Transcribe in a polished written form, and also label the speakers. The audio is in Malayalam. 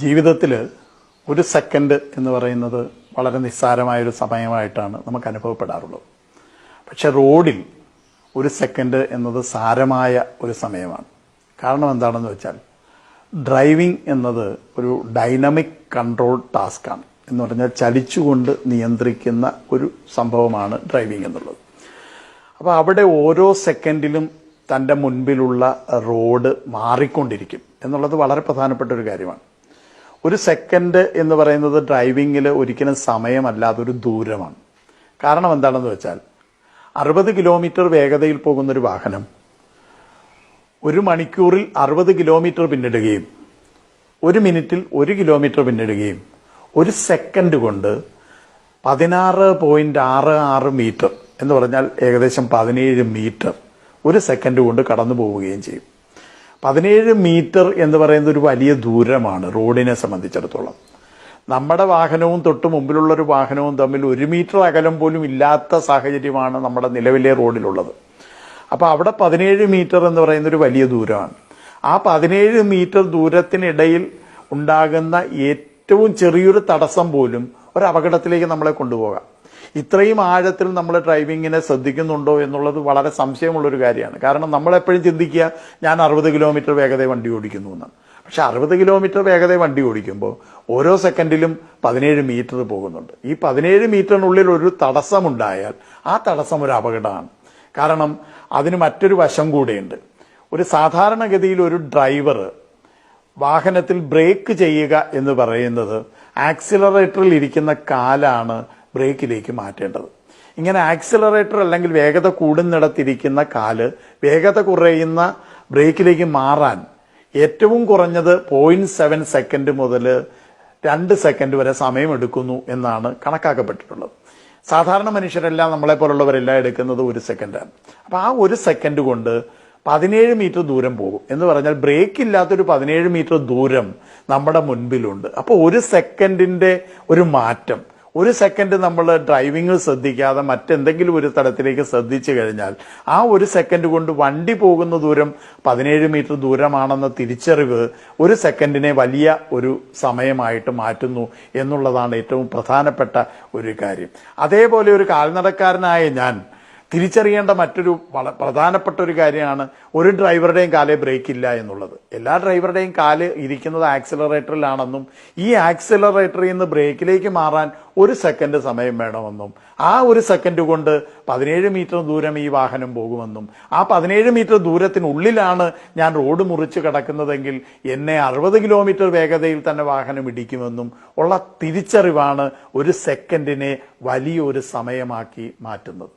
Speaker 1: ജീവിതത്തിൽ ഒരു സെക്കൻഡ് എന്ന് പറയുന്നത് വളരെ നിസ്സാരമായൊരു സമയമായിട്ടാണ് നമുക്ക് അനുഭവപ്പെടാറുള്ളത്. പക്ഷെ റോഡിൽ ഒരു സെക്കൻഡ് എന്നത് സാരമായ ഒരു സമയമാണ്. കാരണം എന്താണെന്ന് വെച്ചാൽ ഡ്രൈവിംഗ് എന്നത് ഒരു ഡൈനാമിക് കൺട്രോൾ ടാസ്ക്കാണ്. എന്ന് പറഞ്ഞാൽ ചലിച്ചുകൊണ്ട് നിയന്ത്രിക്കുന്ന ഒരു സംഭവമാണ് ഡ്രൈവിംഗ് എന്നുള്ളത്. അപ്പോൾ അവിടെ ഓരോ സെക്കൻഡിലും തൻ്റെ മുൻപിലുള്ള റോഡ് മാറിക്കൊണ്ടിരിക്കും എന്നുള്ളത് വളരെ പ്രധാനപ്പെട്ട ഒരു കാര്യമാണ്. ഒരു സെക്കൻഡ് എന്ന് പറയുന്നത് ഡ്രൈവിങ്ങിൽ ഒരിക്കലും സമയമല്ല, അതൊരു ദൂരമാണ്. കാരണം എന്താണെന്ന് വെച്ചാൽ 60 കിലോമീറ്റർ വേഗതയിൽ പോകുന്നൊരു വാഹനം ഒരു മണിക്കൂറിൽ 60 കിലോമീറ്റർ പിന്നിടുകയും 1 മിനിറ്റിൽ 1 കിലോമീറ്റർ പിന്നിടുകയും ഒരു സെക്കൻഡ് കൊണ്ട് 16.66 മീറ്റർ എന്ന് പറഞ്ഞാൽ ഏകദേശം 17 മീറ്റർ ഒരു സെക്കൻഡ് കൊണ്ട് കടന്നു പോവുകയും ചെയ്യും. 17 മീറ്റർ എന്ന് പറയുന്നത് ഒരു വലിയ ദൂരമാണ് റോഡിനെ സംബന്ധിച്ചിടത്തോളം. നമ്മുടെ വാഹനവും തൊട്ട് മുമ്പിലുള്ളൊരു വാഹനവും തമ്മിൽ 1 മീറ്റർ അകലം പോലും ഇല്ലാത്ത സാഹചര്യമാണ് നമ്മുടെ നിലവിലെ റോഡിലുള്ളത്. അപ്പോൾ അവിടെ 17 മീറ്റർ എന്ന് പറയുന്ന ഒരു വലിയ ദൂരമാണ്. ആ 17 മീറ്റർ ദൂരത്തിനിടയിൽ ഉണ്ടാകുന്ന ഏറ്റവും ചെറിയൊരു തടസ്സം പോലും ഒരു അപകടത്തിലേക്ക് നമ്മളെ കൊണ്ടുപോകാം. ഇത്രയും ആഴത്തിൽ നമ്മൾ ഡ്രൈവിങ്ങിനെ ശ്രദ്ധിക്കുന്നുണ്ടോ എന്നുള്ളത് വളരെ സംശയമുള്ളൊരു കാര്യമാണ്. കാരണം നമ്മളെപ്പോഴും ചിന്തിക്കുക ഞാൻ 60 കിലോമീറ്റർ വേഗത വണ്ടി ഓടിക്കുന്നു എന്നാണ്. പക്ഷെ 60 കിലോമീറ്റർ വേഗത വണ്ടി ഓടിക്കുമ്പോൾ ഓരോ സെക്കൻഡിലും 17 മീറ്റർ പോകുന്നുണ്ട്. ഈ 17 മീറ്ററിനുള്ളിൽ ഒരു തടസ്സമുണ്ടായാൽ ആ തടസ്സം ഒരു അപകടമാണ്. കാരണം അതിന് മറ്റൊരു വശം കൂടെയുണ്ട്. ഒരു സാധാരണഗതിയിൽ ഒരു ഡ്രൈവർ വാഹനത്തിൽ ബ്രേക്ക് ചെയ്യുക എന്ന് പറയുന്നത് ആക്സിലറേറ്ററിൽ ഇരിക്കുന്ന കാലാണ് ബ്രേക്കിലേക്ക് മാറ്റേണ്ടത്. ഇങ്ങനെ ആക്സിലറേറ്റർ അല്ലെങ്കിൽ വേഗത കൂടുന്നിടത്തിരിക്കുന്ന കാല് വേഗത കുറയുന്ന ബ്രേക്കിലേക്ക് മാറാൻ ഏറ്റവും കുറഞ്ഞത് 0.7 സെക്കൻഡ് മുതൽ 2 സെക്കൻഡ് വരെ സമയമെടുക്കുന്നു എന്നാണ് കണക്കാക്കപ്പെട്ടിട്ടുള്ളത്. സാധാരണ മനുഷ്യരെല്ലാം നമ്മളെ പോലുള്ളവരെല്ലാം എടുക്കുന്നത് 1 സെക്കൻഡാണ്. അപ്പോൾ ആ 1 സെക്കൻഡ് കൊണ്ട് 17 മീറ്റർ ദൂരം പോകും എന്ന് പറഞ്ഞാൽ ബ്രേക്ക് ഇല്ലാത്തൊരു 17 മീറ്റർ ദൂരം നമ്മുടെ മുൻപിലുണ്ട്. അപ്പോൾ 1 സെക്കൻഡിന്റെ ഒരു മാറ്റം, 1 സെക്കൻഡ് നമ്മൾ ഡ്രൈവിംഗ് ശ്രദ്ധിക്കാതെ മറ്റെന്തെങ്കിലും ഒരു തലത്തിലേക്ക് ശ്രദ്ധിച്ചു കഴിഞ്ഞാൽ ആ 1 സെക്കൻഡ് കൊണ്ട് വണ്ടി പോകുന്ന ദൂരം 17 മീറ്റർ ദൂരമാണെന്ന തിരിച്ചറിവ് 1 സെക്കൻഡിനെ വലിയ ഒരു സമയമായിട്ട് മാറ്റുന്നു എന്നുള്ളതാണ് ഏറ്റവും പ്രധാനപ്പെട്ട ഒരു കാര്യം. അതേപോലെ ഒരു കാൽനടക്കാരനായ ഞാൻ തിരിച്ചറിയേണ്ട മറ്റൊരു പ്രധാനപ്പെട്ട ഒരു കാര്യമാണ് ഒരു ഡ്രൈവറുടെയും കാലേ ബ്രേക്ക് ഇല്ല എന്നുള്ളത്. എല്ലാ ഡ്രൈവറുടെയും കാല് ഇരിക്കുന്നത് ആക്സിലറേറ്ററിലാണെന്നും ഈ ആക്സിലറേറ്ററിൽ നിന്ന് ബ്രേക്കിലേക്ക് മാറാൻ 1 സെക്കൻഡ് സമയം വേണമെന്നും ആ 1 സെക്കൻഡ് കൊണ്ട് 17 മീറ്റർ ദൂരം ഈ വാഹനം പോകുമെന്നും ആ 17 മീറ്റർ ദൂരത്തിനുള്ളിലാണ് ഞാൻ റോഡ് മുറിച്ച് കിടക്കുന്നതെങ്കിൽ എന്നെ 60 കിലോമീറ്റർ വേഗതയിൽ തന്നെ വാഹനം ഇടിക്കുമെന്നും ഉള്ള തിരിച്ചറിവാണ് 1 സെക്കൻഡിനെ വലിയൊരു സമയമാക്കി മാറ്റുന്നത്.